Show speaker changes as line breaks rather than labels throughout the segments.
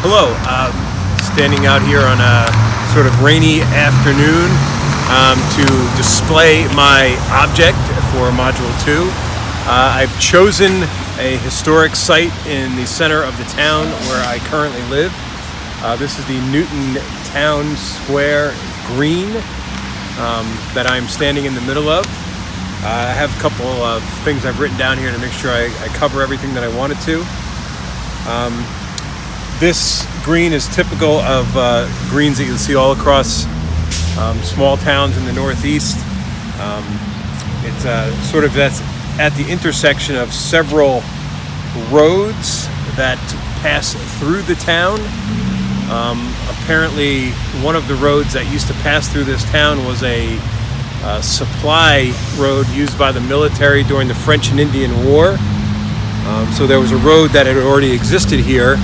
Hello, standing out here on a sort of rainy afternoon to display my object for Module 2. I've chosen a historic site in the center of the town where I currently live. This is the Newton Town Square Green that I'm standing in the middle of. I have a couple of things I've written down here to make sure I cover everything that I wanted to. This green is typical of greens that you'll see all across small towns in the Northeast. It's sort of that's at the intersection of several roads that pass through the town. Apparently, one of the roads that used to pass through this town was a supply road used by the military during the French and Indian War. So there was a road that had already existed here,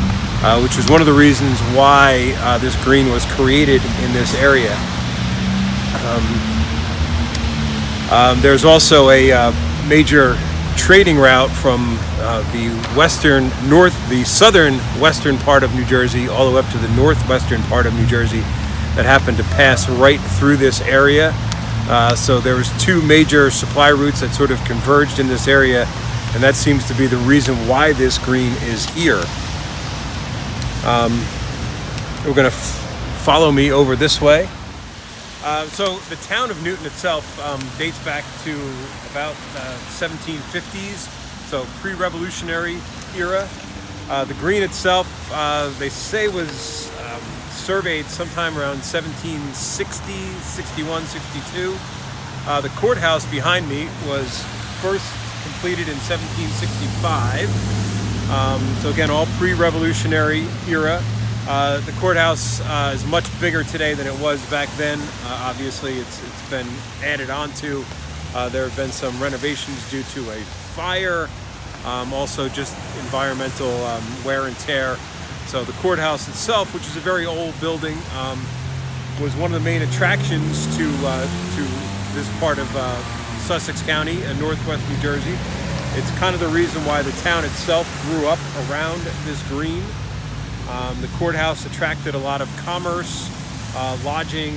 which was one of the reasons why this green was created in this area. There's also a major trading route from the southern western part of New Jersey all the way up to the northwestern part of New Jersey that happened to pass right through this area. So there was two major supply routes that sort of converged in this area, and that seems to be the reason why this green is here. We're going to follow me over this way. So the town of Newton itself dates back to about 1750s, so pre-revolutionary era. The green itself, they say, was surveyed sometime around 1760, 61, 62. The courthouse behind me was first completed in 1765. So again, all pre-revolutionary era. The courthouse is much bigger today than it was back then. Obviously, it's been added on to. There have been some renovations due to a fire, also just environmental wear and tear. So the courthouse itself, which is a very old building, was one of the main attractions to this part of Sussex County and northwest New Jersey. It's kind of the reason why the town itself grew up around this green. The courthouse attracted a lot of commerce, lodging,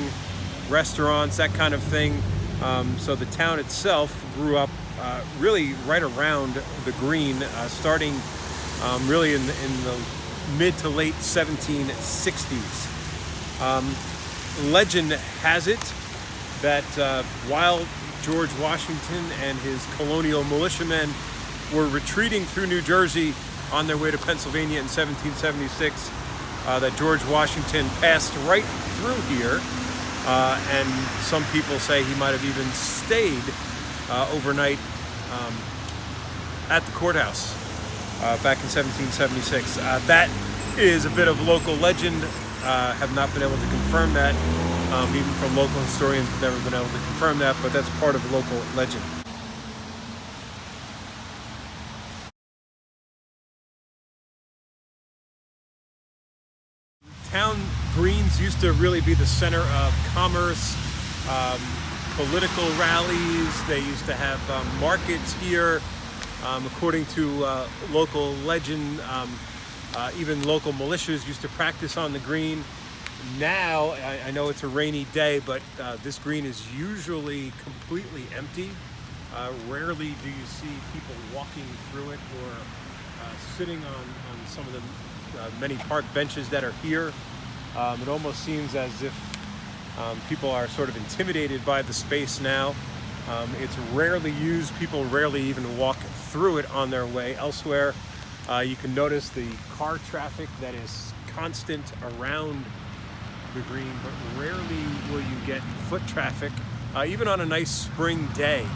restaurants, that kind of thing. So the town itself grew up really right around the green, starting really in the mid to late 1760s. Legend has it that while George Washington and his colonial militiamen were retreating through New Jersey on their way to Pennsylvania in 1776, that George Washington passed right through here, and some people say he might have even stayed overnight at the courthouse back in 1776. That is a bit of local legend. Have not been able to confirm that. Even from local historians, have never been able to confirm that, but that's part of local legend. Town greens used to really be the center of commerce, political rallies. They used to have markets here. According to local legend, even local militias used to practice on the green. Now, I know it's a rainy day, but this green is usually completely empty. Rarely do you see people walking through it or sitting on some of the many park benches that are here. It almost seems as if people are sort of intimidated by the space now. It's rarely used. People rarely even walk through it on their way elsewhere. You can notice the car traffic that is constant around the green, but rarely will you get foot traffic. Even on a nice spring day,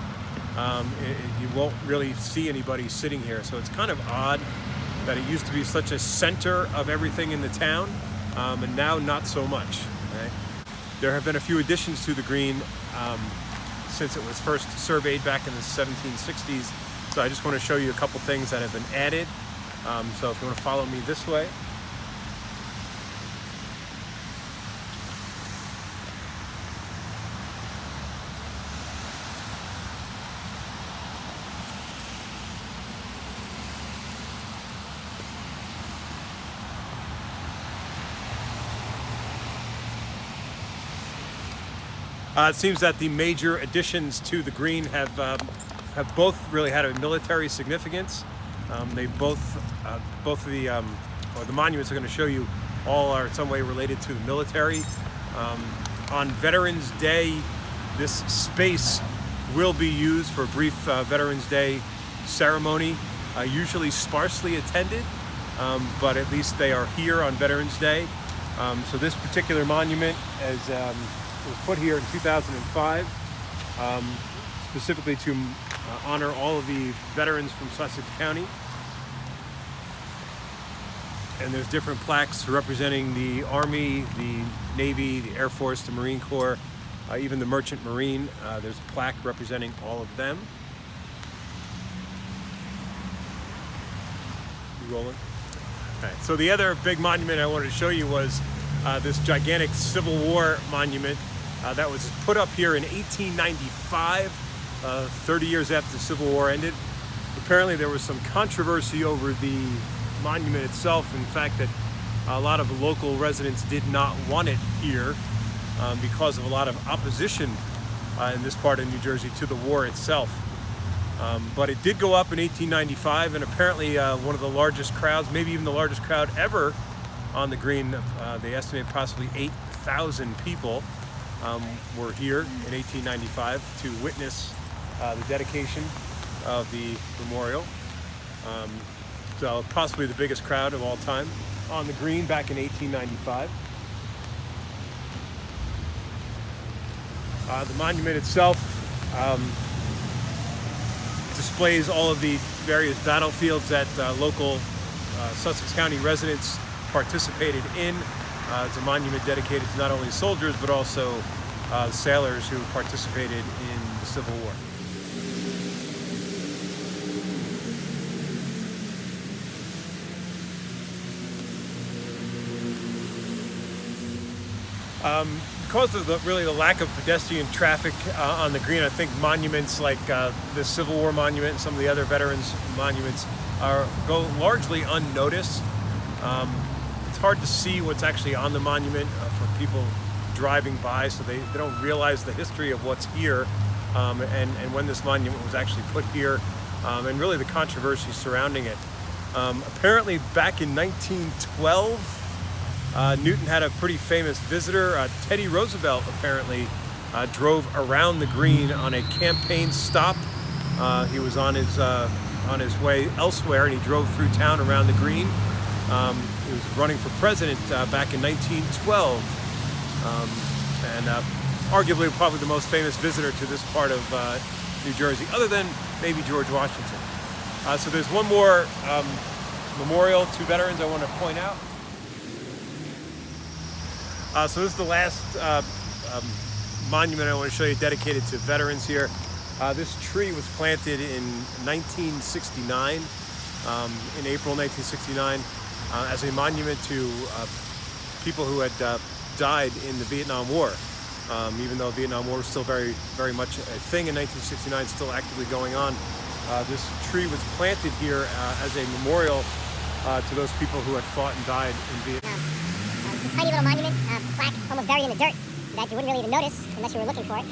you won't really see anybody sitting here. So it's kind of odd that it used to be such a center of everything in the town, and now not so much. Okay? There have been a few additions to the green since it was first surveyed back in the 1760s. So I just want to show you a couple things that have been added. So if you want to follow me this way. It seems that the major additions to the green have both really had a military significance. They both of the monuments I'm going to show you all are in some way related to the military. On Veterans Day, this space will be used for a brief Veterans Day ceremony, usually sparsely attended, but at least they are here on Veterans Day. So this particular monument was put here in 2005, specifically to honor all of the veterans from Sussex County. And there's different plaques representing the Army, the Navy, the Air Force, the Marine Corps, even the Merchant Marine. There's a plaque representing all of them. You rolling? All right. So the other big monument I wanted to show you was this gigantic Civil War monument that was put up here in 1895, 30 years after the Civil War ended. Apparently there was some controversy over the monument itself. In fact, that a lot of local residents did not want it here because of a lot of opposition in this part of New Jersey to the war itself. But it did go up in 1895, and apparently one of the largest crowds, maybe even the largest crowd ever on the green, they estimate possibly 8,000 people were here in 1895 to witness the dedication of the memorial. So possibly the biggest crowd of all time on the green back in 1895. The monument itself displays all of the various battlefields that local Sussex County residents participated in. It's a monument dedicated to not only soldiers but also sailors who participated in the Civil War. Because of the lack of pedestrian traffic on the green, I think monuments like the Civil War monument and some of the other veterans monuments go largely unnoticed. It's hard to see what's actually on the monument for people driving by, so they don't realize the history of what's here and when this monument was actually put here, and really the controversy surrounding it. Apparently back in 1912, Newton had a pretty famous visitor. Teddy Roosevelt apparently drove around the green on a campaign stop. He was on his way elsewhere, and he drove through town around the green. He was running for president back in 1912, and arguably probably the most famous visitor to this part of New Jersey, other than maybe George Washington. So there's one more memorial to veterans I want to point out. So this is the last monument I want to show you dedicated to veterans here. This tree was planted in 1969, in April 1969, as a monument to people who had died in the Vietnam War. Even though the Vietnam War was still very, very much a thing in 1969, still actively going on. This tree was planted here as a memorial to those people who had fought and died in Vietnam.
It's a tiny little monument, plaque almost buried in the dirt that you wouldn't really even notice unless you were looking for it.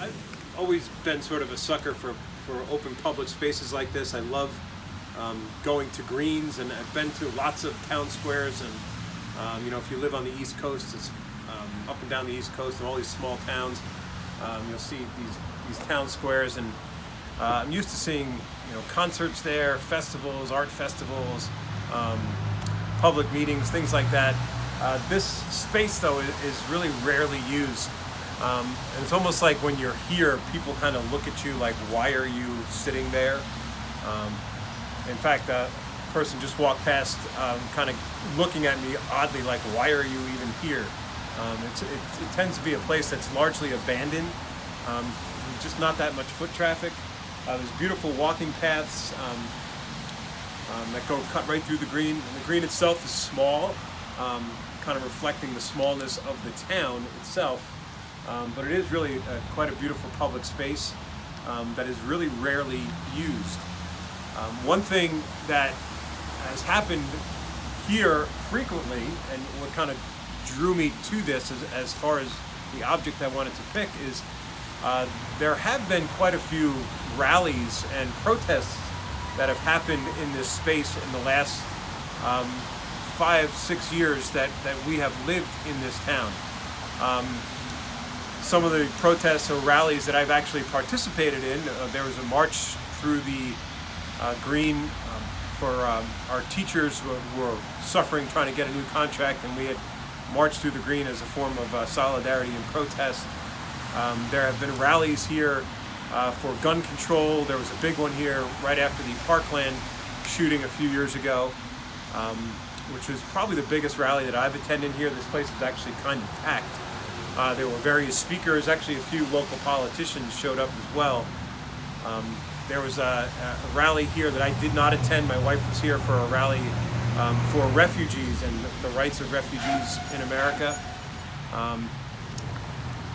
I've always been sort of a sucker for open public spaces like this. I love going to greens, and I've been to lots of town squares, and you know, if you live on the East Coast, it's up and down the East Coast and all these small towns, you'll see these town squares, and I'm used to seeing, you know, concerts there, festivals, art festivals, public meetings, things like that. This space, though, is really rarely used. And it's almost like when you're here, people kind of look at you like, why are you sitting there? In fact, a person just walked past kind of looking at me oddly like, why are you even here? It tends to be a place that's largely abandoned. Just not that much foot traffic. There's beautiful walking paths that go cut right through the green. And the green itself is small, kind of reflecting the smallness of the town itself. But it is really quite a beautiful public space that is really rarely used. One thing that has happened here frequently, and what kind of drew me to this as far as the object I wanted to pick is there have been quite a few rallies and protests that have happened in this space in the last 5-6 years that we have lived in this town. Some of the protests or rallies that I've actually participated in, there was a march through the green for our teachers who were suffering trying to get a new contract, and we had marched through the green as a form of solidarity and protest. There have been rallies here for gun control. There was a big one here right after the Parkland shooting a few years ago, which was probably the biggest rally that I've attended here. This place is actually kind of packed. There were various speakers. Actually, a few local politicians showed up as well. There was a rally here that I did not attend. My wife was here for a rally for refugees and the rights of refugees in America.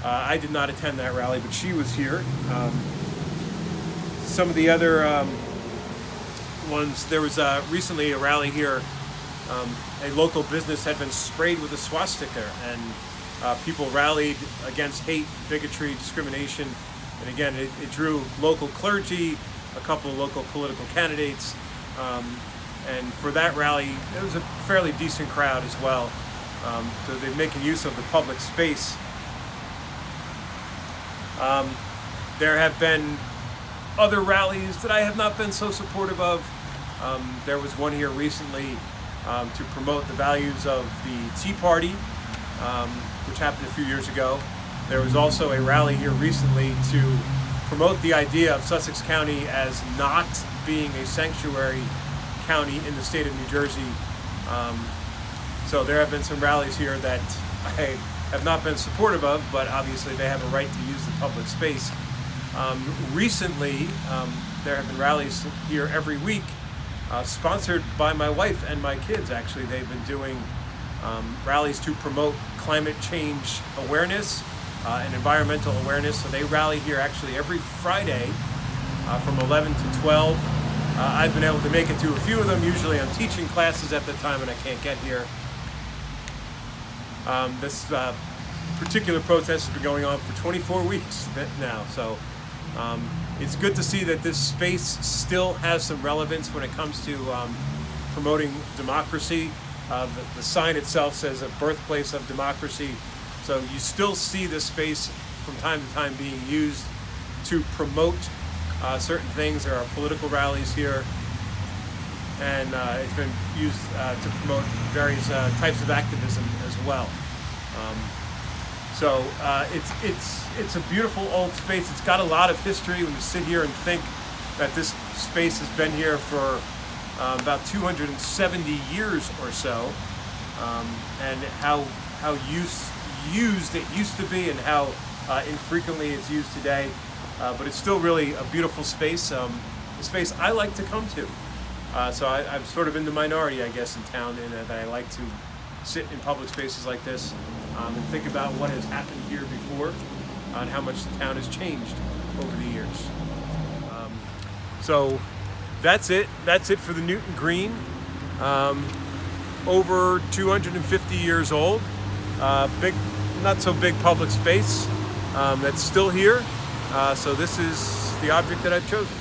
I did not attend that rally, but she was here. Some of the other ones, there was recently a rally here. A local business had been sprayed with a swastika, and people rallied against hate, bigotry, discrimination. And again, it drew local clergy, a couple of local political candidates, and for that rally, it was a fairly decent crowd as well. So they're making use of the public space. There have been other rallies that I have not been so supportive of. There was one here recently to promote the values of the Tea Party, which happened a few years ago. There was also a rally here recently to promote the idea of Sussex County as not being a sanctuary county in the state of New Jersey. So there have been some rallies here that I have not been supportive of, but obviously they have a right to use the public space. Recently, there have been rallies here every week, sponsored by my wife and my kids. Actually, they've been doing rallies to promote climate change awareness and environmental awareness. So they rally here actually every Friday from 11 to 12. I've been able to make it to a few of them. Usually I'm teaching classes at the time and I can't get here. This particular protest has been going on for 24 weeks now. So it's good to see that this space still has some relevance when it comes to promoting democracy. The sign itself says a birthplace of democracy. So you still see this space from time to time being used to promote certain things. There are political rallies here, and it's been used to promote various types of activism as well. So it's a beautiful old space. It's got a lot of history. When you sit here and think that this space has been here for about 270 years or so, and how used it used to be and how infrequently it's used today, but it's still really a beautiful space, the space I like to come to. So I'm sort of in the minority, I guess, in town, in that I like to sit in public spaces like this and think about what has happened here before and how much the town has changed over the years. So that's it for the Newton Green. Over 250 years old. Big, not so big public space that's still here. So this is the object that I've chosen.